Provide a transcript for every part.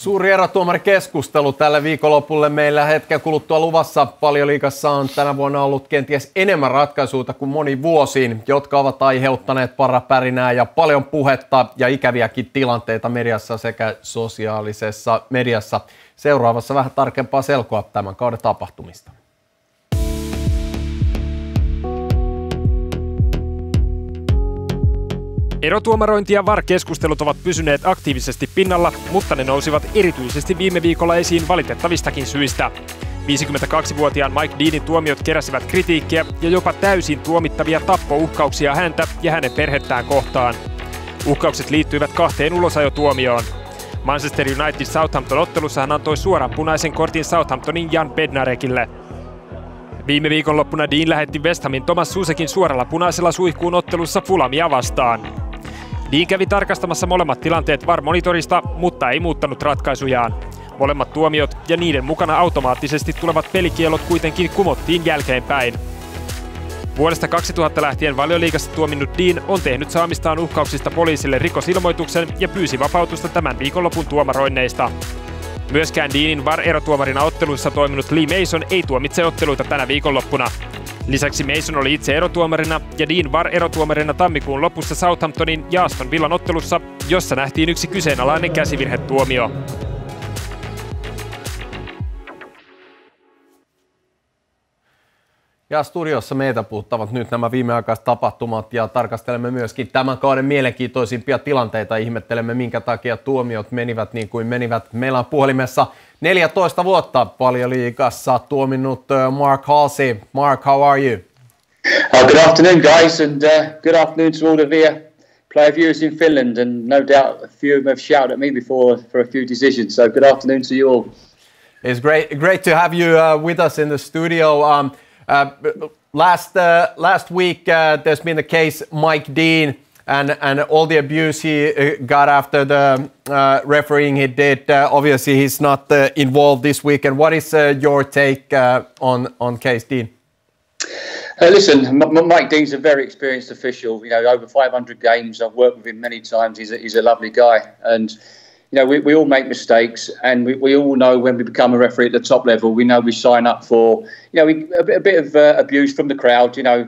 Suuri erotuomarikeskustelu tälle viikonlopulle meillä hetken kuluttua luvassa. Valioliigassa on tänä vuonna ollut kenties enemmän ratkaisuja kuin moni vuosiin, jotka ovat aiheuttaneet parapärinää ja paljon puhetta ja ikäviäkin tilanteita mediassa sekä sosiaalisessa mediassa. Seuraavassa vähän tarkempaa selkoa tämän kauden tapahtumista. Erotuomarointi ja VAR-keskustelut ovat pysyneet aktiivisesti pinnalla, mutta ne nousivat erityisesti viime viikolla esiin valitettavistakin syistä. 52-vuotiaan Mike Deanin tuomiot keräsivät kritiikkiä ja jopa täysin tuomittavia tappouhkauksia häntä ja hänen perhettään kohtaan. Uhkaukset liittyivät 2 ulosajotuomioon. Manchester United Southampton-ottelussa hän antoi suoran punaisen kortin Southamptonin Jan Bednarekille. Viime viikonloppuna Dean lähetti West Hamin Thomas Susekin suoralla punaisella suihkuun ottelussa Fulhamia vastaan. Dean kävi tarkastamassa molemmat tilanteet VAR-monitorista, mutta ei muuttanut ratkaisujaan. Molemmat tuomiot ja niiden mukana automaattisesti tulevat pelikielot kuitenkin kumottiin jälkeenpäin. Vuodesta 2000 lähtien Valioliigassa tuominnut Dean on tehnyt saamistaan uhkauksista poliisille rikosilmoituksen ja pyysi vapautusta tämän viikonlopun tuomaroinneista. Myöskään Deanin VAR-erotuomarina otteluissa toiminut Lee Mason ei tuomitse otteluita tänä viikonloppuna. Lisäksi Mason oli itse erotuomarina ja Dean VAR-erotuomarina tammikuun lopussa Southamptonin ja Aston Villan ottelussa, jossa nähtiin yksi kyseenalainen käsivirhetuomio. Ja studiossa meitä puhuttavat nyt nämä viimeaikaiset tapahtumat ja tarkastelemme myöskin tämän kauden mielenkiintoisimpia tilanteita. Ihmettelemme, minkä takia tuomiot menivät niin kuin menivät. Meillä on puhelimessa 14 vuotta Valioliigassa tuominnut Mark Halsey. Mark, how are you? Good afternoon, guys, and good afternoon to all the player viewers in Finland. And no doubt a few of them have shouted at me before for a few decisions, so good afternoon to you all. It's great to have you with us in the studio. Last week, there's been the case Mike Dean and all the abuse he got after the refereeing he did. Obviously, he's not involved this week. And what is your take on case Dean? Listen, Mike Dean's a very experienced official. You know, over 500 games. I've worked with him many times. He's a lovely guy, and you know, we all make mistakes, and we all know when we become a referee at the top level, we know we sign up for, you know, a bit of abuse from the crowd, you know,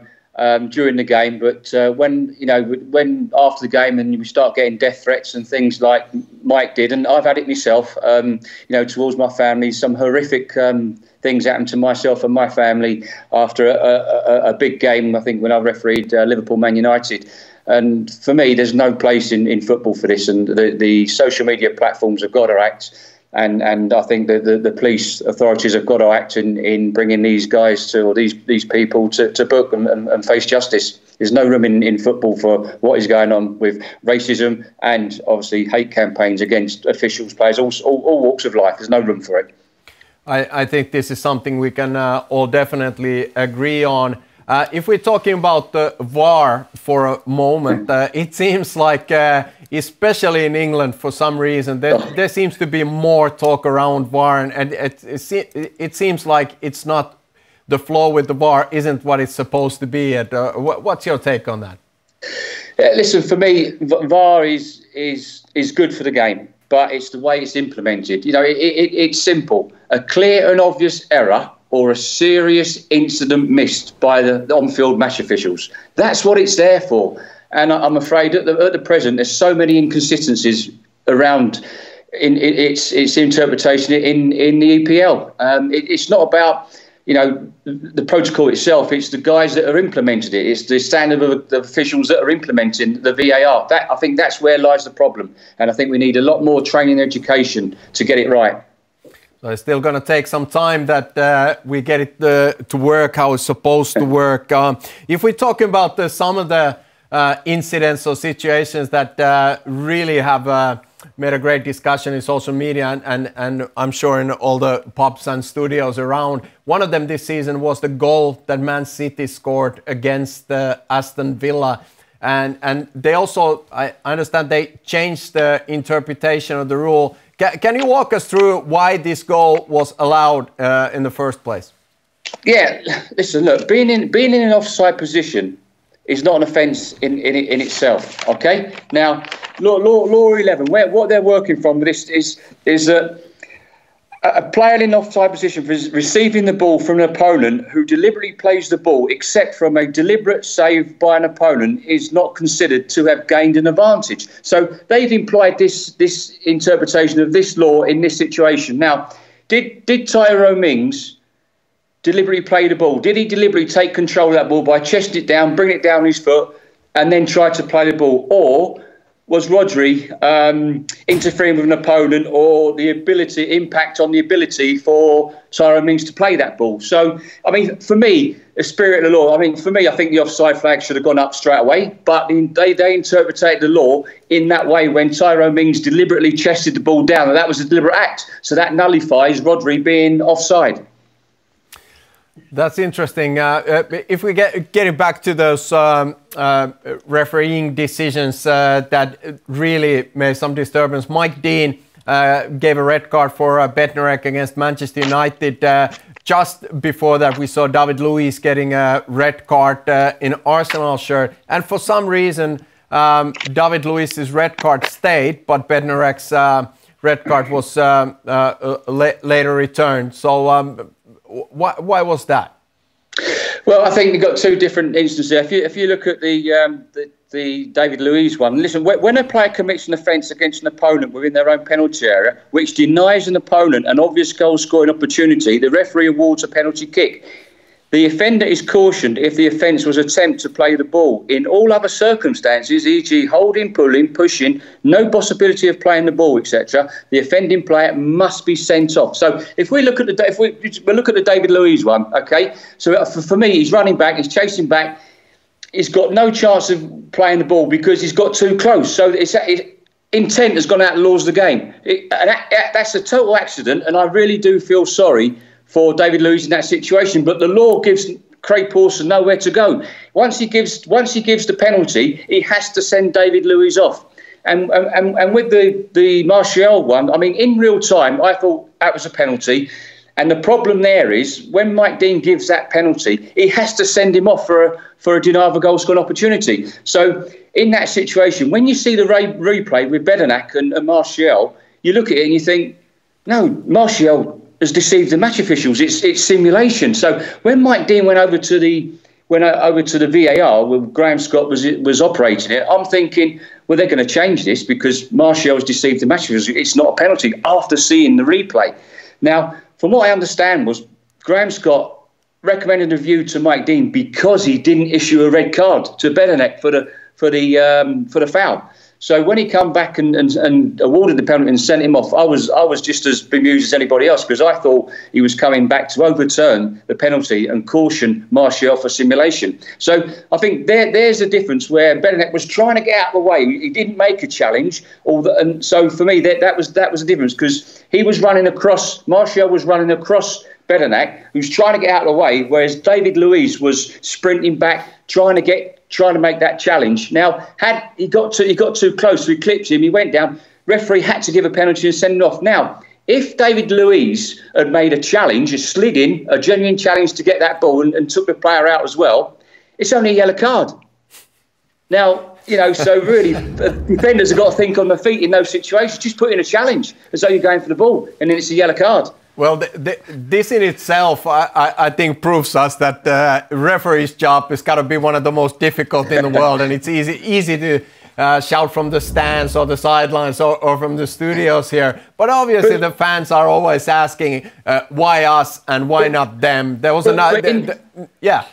during the game. But when after the game and we start getting death threats and things like Mike did, and I've had it myself, you know, towards my family, some horrific things happened to myself and my family after a big game, I think, when I refereed Liverpool Man United. And for me, there's no place in football for this, and the social media platforms have got to act, and I think that the police authorities have got to act in bringing these guys to, or these people to book and face justice. There's no room in football for what is going on with racism and obviously hate campaigns against officials, players, all walks of life. There's no room for it. I think this is something we can all definitely agree on. If we're talking about the VAR for a moment, it seems like, especially in England, for some reason, there seems to be more talk around VAR, and it seems like it's not, the flow with the VAR isn't what it's supposed to be. What's your take on that? Listen, for me, VAR is good for the game, but it's the way it's implemented. You know, it's simple. A clear and obvious error or a serious incident missed by the on-field match officials. That's what it's there for. And I'm afraid at the present, there's so many inconsistencies around in its interpretation in the EPL. It's not about, you know, the protocol itself. It's the guys that are implementing it. It's the standard of the officials that are implementing the VAR. I think that's where lies the problem. And I think we need a lot more training and education to get it right. So it's still going to take some time that we get it to work how it's supposed to work. If we're talking about some of the incidents or situations that really have made a great discussion in social media and I'm sure in all the pubs and studios around, one of them this season was the goal that Man City scored against Aston Villa. And they also, I understand, they changed the interpretation of the rule. Can you walk us through why this goal was allowed in the first place? Yeah, listen, look, being in an offside position is not an offence in itself. Okay. Now, law 11. What they're working from with this is that a player in offside position receiving the ball from an opponent who deliberately plays the ball, except from a deliberate save by an opponent, is not considered to have gained an advantage. So they've implied this interpretation of this law in this situation. Now, did Tyrone Mings deliberately play the ball? Did he deliberately take control of that ball by chesting it down, bringing it down on his foot, and then try to play the ball? Or was Rodri interfering with an opponent, or the impact on the ability for Tyrone Mings to play that ball? So, I mean, for me, the spirit of the law, I mean, for me, I think the offside flag should have gone up straight away, but they interpreted the law in that way when Tyrone Mings deliberately chested the ball down, and that was a deliberate act. So that nullifies Rodri being offside. That's interesting. If we getting back to those refereeing decisions that really made some disturbance, Mike Dean gave a red card for Bednarek against Manchester United. Just before that, we saw David Luiz getting a red card in Arsenal shirt, and for some reason, David Luiz's red card stayed, but Bednarek's red card was later returned. So. Why was that? Well, I think you've got two different instances. If you look at the David Luiz one, listen, when a player commits an offence against an opponent within their own penalty area, which denies an opponent an obvious goal-scoring opportunity, the referee awards a penalty kick. The offender is cautioned if the offence was attempt to play the ball. In all other circumstances, e.g. holding, pulling, pushing, no possibility of playing the ball, etc., the offending player must be sent off. So if we look at the David Luiz one, okay, so for me, he's running back, he's chasing back, he's got no chance of playing the ball because he's got too close. So intent has gone out of the laws of the game. That's a total accident, and I really do feel sorry for David Luiz in that situation, but the law gives Craig Pawson nowhere to go. Once he gives the penalty, he has to send David Luiz off. And with the Martial one, I mean, in real time, I thought that was a penalty. And the problem there is when Mike Dean gives that penalty, he has to send him off for a denial of a goal scoring opportunity. So in that situation, when you see the replay with Bednarek and Martial, you look at it and you think, no, Martial has deceived the match officials. It's simulation. So when Mike Dean went over to the VAR, where Graham Scott was operating it, I'm thinking, well, they're going to change this because Martial's deceived the match officials. It's not a penalty after seeing the replay. Now, from what I understand, was Graham Scott recommended a review to Mike Dean because he didn't issue a red card to Bednarek for the foul. So when he come back and awarded the penalty and sent him off, I was just as bemused as anybody else because I thought he was coming back to overturn the penalty and caution Martial for simulation. So I think there's a difference where Bednarek was trying to get out of the way. He didn't make a challenge, and so for me that was a difference because he was running across. Martial was running across Bednarek, who's trying to get out of the way, whereas David Luiz was sprinting back, trying to make that challenge. Now, had he got too close, we clipped him, he went down, referee had to give a penalty and send him off. Now, if David Luiz had made a challenge, a slid in, a genuine challenge to get that ball and took the player out as well, it's only a yellow card. Now, you know, so really, defenders have got to think on their feet in those situations. Just put in a challenge as though you're going for the ball, and then it's a yellow card. Well, this in itself, I think, proves us that the referee's job has got to be one of the most difficult in the world, and it's easy to shout from the stands or the sidelines or from the studios here. But obviously, the fans are always asking, why us and why not them? There was another, yeah.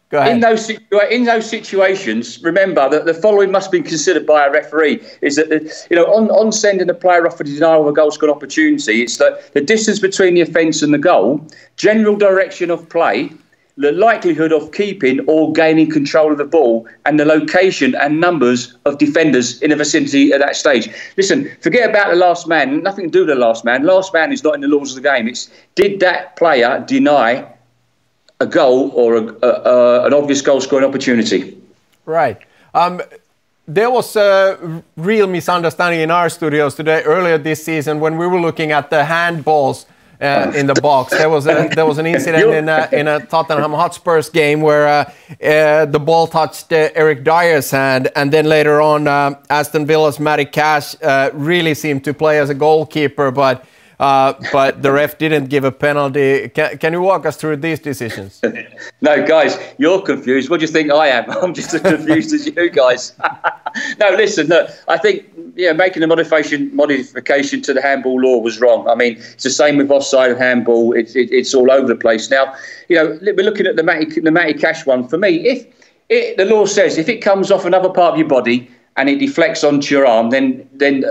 Go ahead. In those situations, remember that the following must be considered by a referee: is that on sending a player off for denial of a goal scoring opportunity, it's that the distance between the offence and the goal, general direction of play, the likelihood of keeping or gaining control of the ball, and the location and numbers of defenders in the vicinity at that stage. Listen, forget about the last man. Nothing to do with the last man. Last man is not in the laws of the game. It's did that player deny a goal or an obvious goal-scoring opportunity. Right. There was a real misunderstanding in our studios today, earlier this season, when we were looking at the handballs in the box. There was an incident in a Tottenham Hotspur's game where the ball touched Eric Dyer's hand, and then later on Aston Villa's Matty Cash really seemed to play as a goalkeeper, but the ref didn't give a penalty. Can you walk us through these decisions? No, guys, you're confused. What do you think I am? I'm just as confused as you guys. No, listen, look, I think making a modification to the handball law was wrong. I mean, it's the same with offside and handball. It's all over the place. Now, we're looking at the Matty Cash one. For me, if the law says if it comes off another part of your body and it deflects onto your arm, then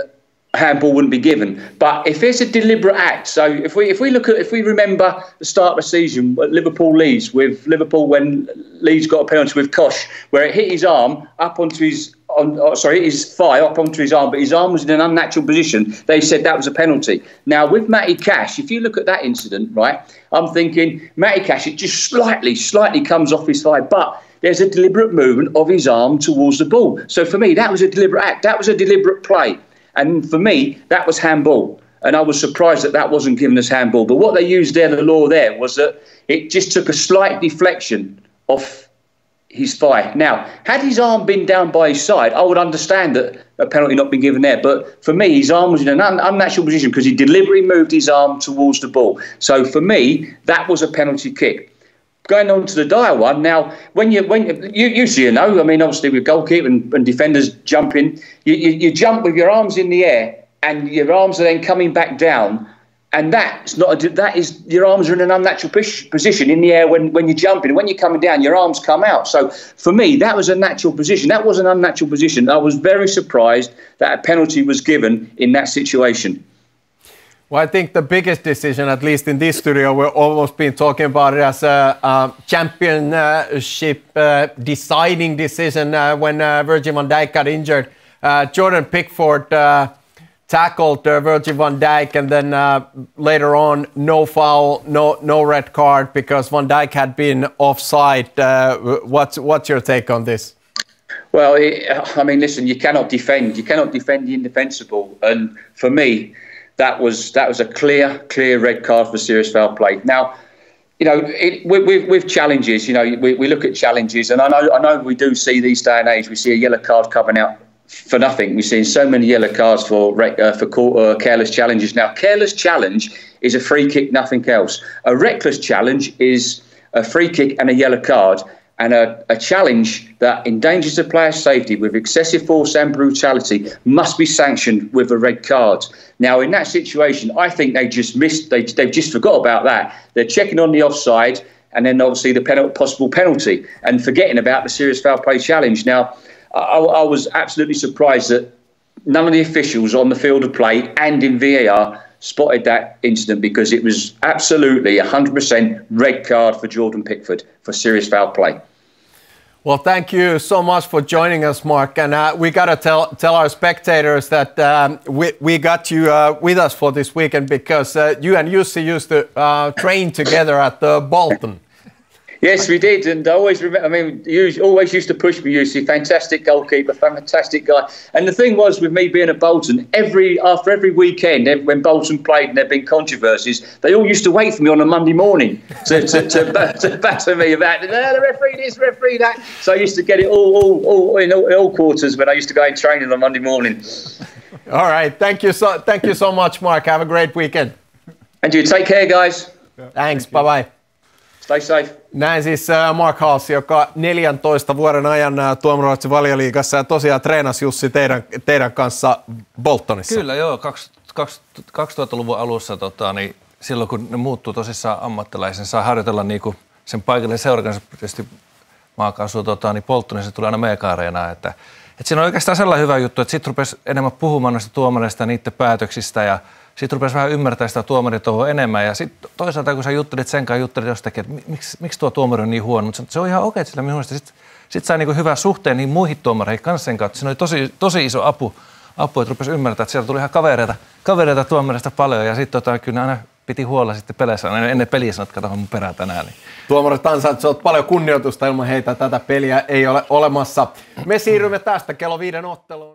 handball wouldn't be given. But if it's a deliberate act, so if we remember the start of the season, Liverpool-Leeds, with Liverpool when Leeds got a penalty with Kosh, where it hit his arm up onto his thigh up onto his arm, but his arm was in an unnatural position. They said that was a penalty. Now with Matty Cash, if you look at that incident, right, I'm thinking Matty Cash, it just slightly comes off his thigh, but there's a deliberate movement of his arm towards the ball. So for me, that was a deliberate act. That was a deliberate play. And for me, that was handball. And I was surprised that wasn't given as handball. But what they used there, the law there, was that it just took a slight deflection off his thigh. Now, had his arm been down by his side, I would understand that a penalty not been given there. But for me, his arm was in an unnatural position because he deliberately moved his arm towards the ball. So for me, that was a penalty kick. Going on to the Dyer one, now, when you I mean, obviously with goalkeeper and defenders jumping, you jump with your arms in the air and your arms are then coming back down, and your arms are in an unnatural position in the air when you're jumping. When you're coming down, your arms come out. So for me, that was a natural position. That was an unnatural position. I was very surprised that a penalty was given in that situation. Well, I think the biggest decision, at least in this studio, we've almost been talking about it as a championship deciding decision when Virgil van Dijk got injured. Jordan Pickford tackled Virgil van Dijk, and then later on, no foul, no red card because Van Dijk had been offside. What's your take on this? Well, I mean, listen, you cannot defend the indefensible, and for me, that was a clear red card for serious foul play. Now, with challenges, we look at challenges, and I know we do see these day and age. We see a yellow card coming out for nothing. We're seeing so many yellow cards for careless challenges. Now, careless challenge is a free kick, nothing else. A reckless challenge is a free kick and a yellow card. And a challenge that endangers the player's safety with excessive force and brutality must be sanctioned with a red card. Now, in that situation, I think they've just forgot about that. They're checking on the offside and then obviously the possible penalty and forgetting about the serious foul play challenge. Now, I was absolutely surprised that none of the officials on the field of play and in VAR spotted that incident, because it was absolutely 100% red card for Jordan Pickford for serious foul play. Well, thank you so much for joining us, Mark. And we got to tell our spectators that we got you with us for this weekend because you and Jussi used to train together at Bolton. Yes, we did, and I always remember. I mean, you always used to push me, Jussi. Fantastic goalkeeper, fantastic guy. And the thing was, with me being at Bolton, after every weekend, when Bolton played and there'd been controversies, they all used to wait for me on a Monday morning to batter me about the referee this, referee that. So I used to get it all in all quarters when I used to go in training on Monday morning. All right, thank you so much, Mark. Have a great weekend. And you take care, guys. Thanks. Bye bye. Stay safe. Näin siis Mark Halsey, joka 14 vuoden ajan tuomaroitsi Valioliigassa ja tosiaan treenasi Jussi teidän kanssa Boltonissa. Kyllä joo, 2000-luvun alussa niin silloin kun ne muuttuu tosissaan ammattilaisen, saa harjoitella niinku sen paikallisen seurakansa, tietysti maakaasu niin Boltonissa tulee aina Meega-areenaan, että siinä on oikeastaan sellainen hyvä juttu, että sitten rupesi enemmän puhumaan noista tuomareista ja niiden päätöksistä ja sitten rupesi vähän ymmärtää sitä tuomaritouhua enemmän ja sitten toisaalta kun sä juttelit sen kanssa, juttelit jostakin, että miksi tuo tuomari on niin huono, mutta se on ihan okei sillä minun mielestä. Sitten sai niinku hyvän suhteen niin muihin tuomareihin kanssa sen kautta. Siinä oli tosi iso apu, että rupesi ymmärtää, että siellä tuli ihan kavereita tuomareista paljon ja sitten kyllä aina piti huolella sitten peleissä. Ennen peliä sanoi, että katsotaan mun perään tänään. Niin. Tuomarit ansaitsevat paljon kunnioitusta, ilman heitä tätä peliä ei ole olemassa. Me siirrymme tästä kello 5 otteluun.